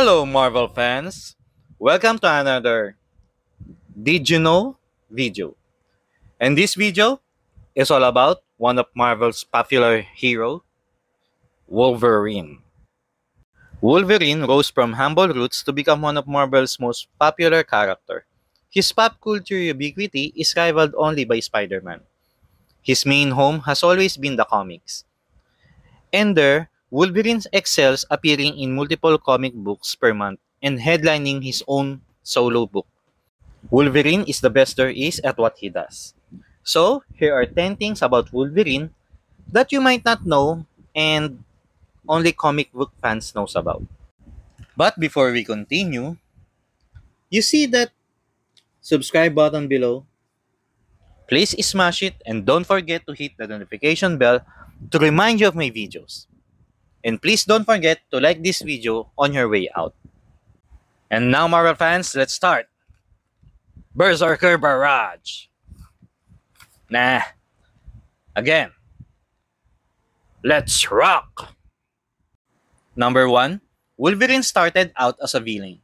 Hello, Marvel fans! Welcome to another Did You Know video. And this video is all about one of Marvel's popular hero, Wolverine. Wolverine rose from humble roots to become one of Marvel's most popular character. His pop culture ubiquity is rivaled only by Spider-Man. His main home has always been the comics. And there, Wolverine excels appearing in multiple comic books per month and headlining his own solo book. Wolverine is the best there is at what he does. So, here are 10 things about Wolverine that you might not know and only comic book fans knows about. But before we continue, you see that subscribe button below? Please smash it and don't forget to hit the notification bell to remind you of my videos. And please don't forget to like this video on your way out. And now, Marvel fans, let's start. Berserker Barrage. Nah. Again. Let's rock! Number 1. Wolverine started out as a villain.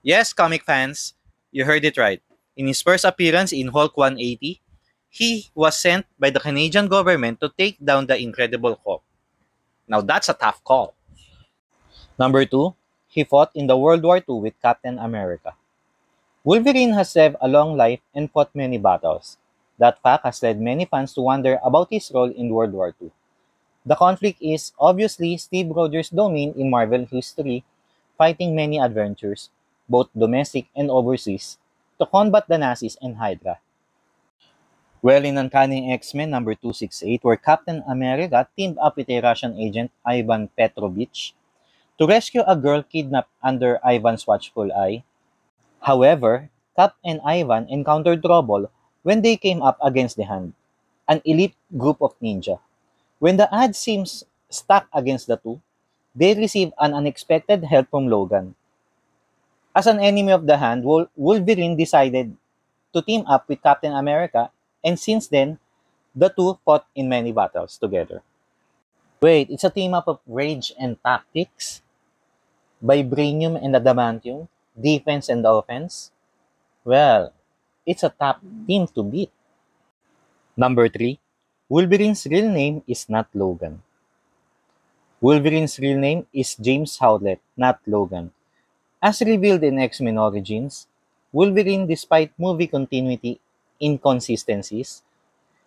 Yes, comic fans, you heard it right. In his first appearance in Hulk 180, he was sent by the Canadian government to take down the Incredible Hulk. Now that's a tough call. Number 2. He fought in the World War II with Captain America. Wolverine has lived a long life and fought many battles. That fact has led many fans to wonder about his role in World War II. The conflict is obviously Steve Rogers' domain in Marvel history, fighting many adventures, both domestic and overseas, to combat the Nazis and Hydra. Well, in Uncanny X-Men number 268, where Captain America teamed up with a Russian agent, Ivan Petrovich, to rescue a girl kidnapped under Ivan's watchful eye. However, Cap and Ivan encountered trouble when they came up against the Hand, an elite group of ninja. When the odds seems stacked against the two, they receive an unexpected help from Logan. As an enemy of the Hand, Wolverine decided to team up with Captain America, and since then, the two fought in many battles together. Wait, it's a team up of rage and tactics? Vibranium and adamantium? Defense and offense? Well, it's a top team to beat. Number 3. Wolverine's real name is not Logan. Wolverine's real name is James Howlett, not Logan. As revealed in X-Men Origins, Wolverine, despite movie continuity inconsistencies,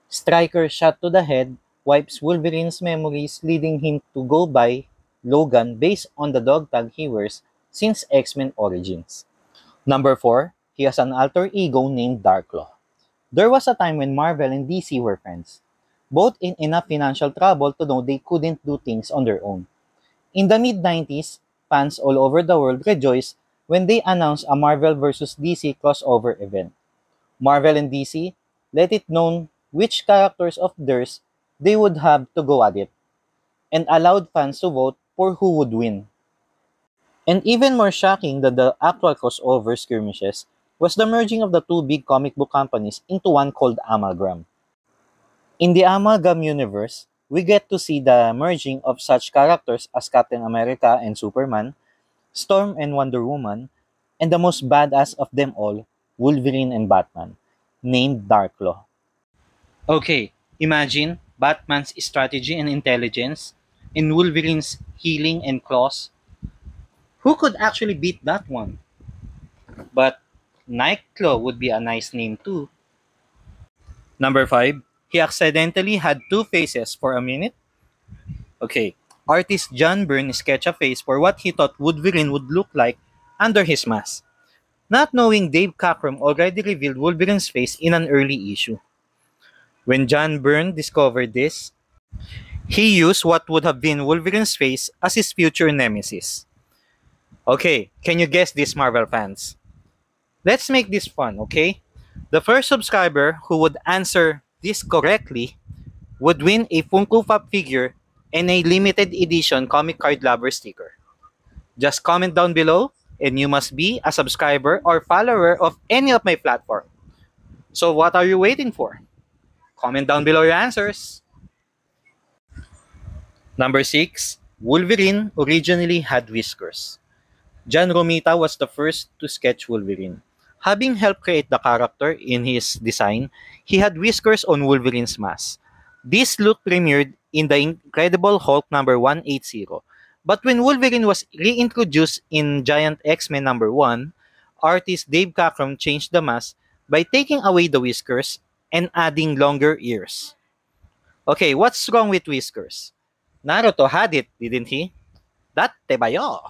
Stryker's shot to the head wipes Wolverine's memories, leading him to go by Logan based on the dog tag he wears since X-Men Origins. Number 4. He has an alter ego named Darkclaw. There was a time when Marvel and DC were friends, both in enough financial trouble to know they couldn't do things on their own. In the mid-90s, fans all over the world rejoiced when they announced a Marvel vs. DC crossover event. Marvel and DC let it known which characters of theirs they would have to go at it, and allowed fans to vote for who would win. And even more shocking than the actual crossover skirmishes was the merging of the two big comic book companies into one called Amalgam. In the Amalgam universe, we get to see the merging of such characters as Captain America and Superman, Storm and Wonder Woman, and the most badass of them all, Wolverine and Batman, named Darkclaw. Okay, imagine Batman's strategy and intelligence, and Wolverine's healing and claws. Who could actually beat that one? But Nightclaw would be a nice name too. Number 5. He accidentally had two faces for a minute. Okay, artist John Byrne sketched a face for what he thought Wolverine would look like under his mask, not knowing Dave Cockrum already revealed Wolverine's face in an early issue. When John Byrne discovered this, he used what would have been Wolverine's face as his future nemesis. Okay, can you guess this, Marvel fans? Let's make this fun, okay? The first subscriber who would answer this correctly would win a Funko Pop figure and a limited edition Comic Card Lover sticker. Just comment down below and you must be a subscriber or follower of any of my platform. So what are you waiting for? Comment down below your answers. Number 6. Wolverine originally had whiskers. John Romita was the first to sketch Wolverine. Having helped create the character in his design, he had whiskers on Wolverine's mask. This look premiered in the Incredible Hulk number 180. But when Wolverine was reintroduced in Giant X-Men number 1, artist Dave Cockrum changed the mask by taking away the whiskers and adding longer ears. Okay, what's wrong with whiskers? Naruto had it, didn't he? Datte ba yo?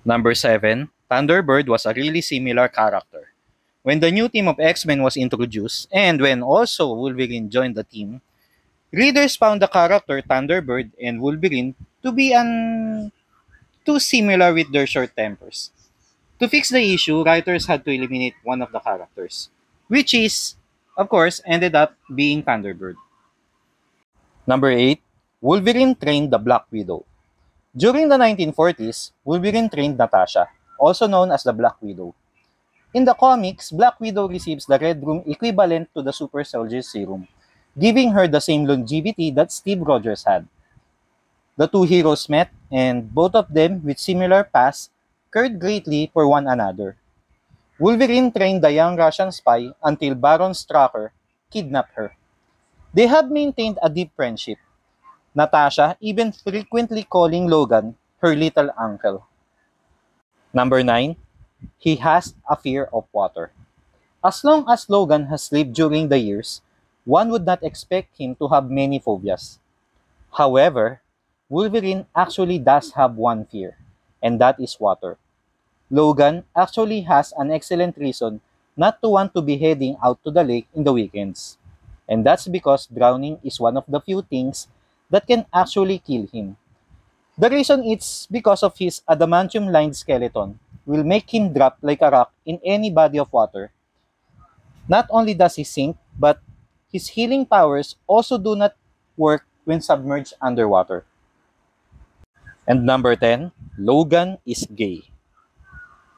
Number 7, Thunderbird was a really similar character. When the new team of X-Men was introduced, and when also Wolverine joined the team, readers found the character Thunderbird and Wolverine to be too similar with their short tempers. To fix the issue, writers had to eliminate one of the characters, which is, of course, ended up being Thunderbird. Number 8, Wolverine trained the Black Widow. During the 1940s, Wolverine trained Natasha, also known as the Black Widow. In the comics, Black Widow receives the Red Room equivalent to the Super Soldier Serum, giving her the same longevity that Steve Rogers had. The two heroes met, and both of them, with similar pasts, cared greatly for one another. Wolverine trained the young Russian spy until Baron Strucker kidnapped her. They have maintained a deep friendship, Natasha even frequently calling Logan her little uncle. Number 9, he has a fear of water. As long as Logan has lived during the years, one would not expect him to have many phobias. However, Wolverine actually does have one fear, and that is water. Logan actually has an excellent reason not to want to be heading out to the lake in the weekends. And that's because drowning is one of the few things that can actually kill him. The reason is because of his adamantium-lined skeleton will make him drop like a rock in any body of water. Not only does he sink, but his healing powers also do not work when submerged underwater. And number 10, Logan is gay.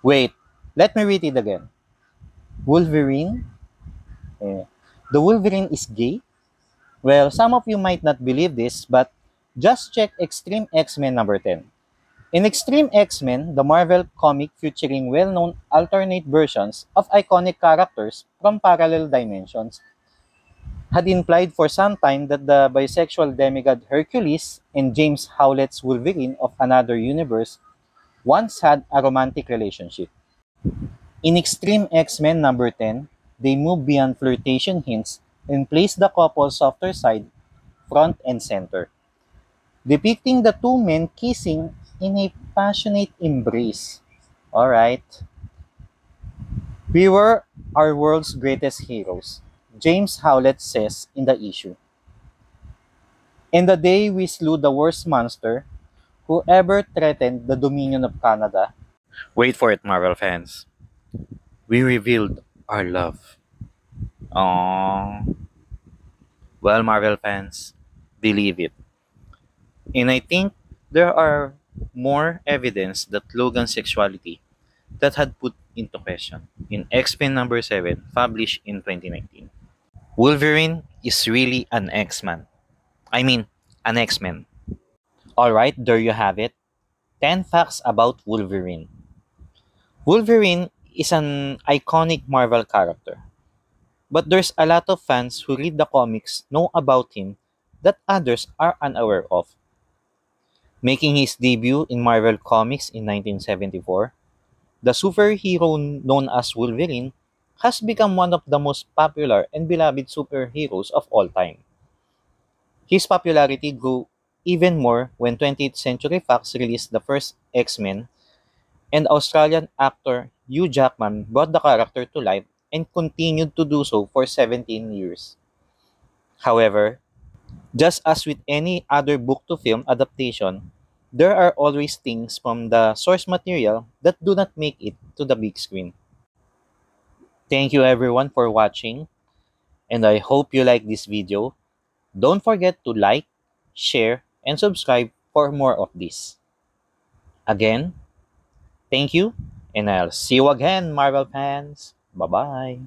Wait, let me read it again. Wolverine? The Wolverine is gay? Well, some of you might not believe this, but just check Extreme X-Men number 10. In Extreme X-Men, the Marvel comic featuring well-known alternate versions of iconic characters from parallel dimensions, had implied for some time that the bisexual demigod Hercules and James Howlett's Wolverine of another universe once had a romantic relationship. In Extreme X-Men number 10, they move beyond flirtation hints and place the couple's softer side front and center, depicting the two men kissing in a passionate embrace. Alright. We were our world's greatest heroes, James Howlett says in the issue. And the day we slew the worst monster who ever threatened the dominion of Canada. Wait for it, Marvel fans. We revealed our love. Aww. Well, Marvel fans, believe it. And I think there are more evidence that Logan's sexuality that had put into question in X-Men number 7, published in 2019. Wolverine is really an X-Man. I mean, an X-Men. Alright, there you have it. 10 facts about Wolverine. Wolverine is an iconic Marvel character. But there's a lot of fans who read the comics know about him that others are unaware of. Making his debut in Marvel Comics in 1974, the superhero known as Wolverine has become one of the most popular and beloved superheroes of all time. His popularity grew even more when 20th Century Fox released the first X-Men, and Australian actor Hugh Jackman brought the character to life and continued to do so for 17 years. However, just as with any other book-to-film adaptation, there are always things from the source material that do not make it to the big screen. Thank you everyone for watching, and I hope you like this video. Don't forget to like, share, and subscribe for more of this. Again, thank you, and I'll see you again, Marvel fans. Bye-bye.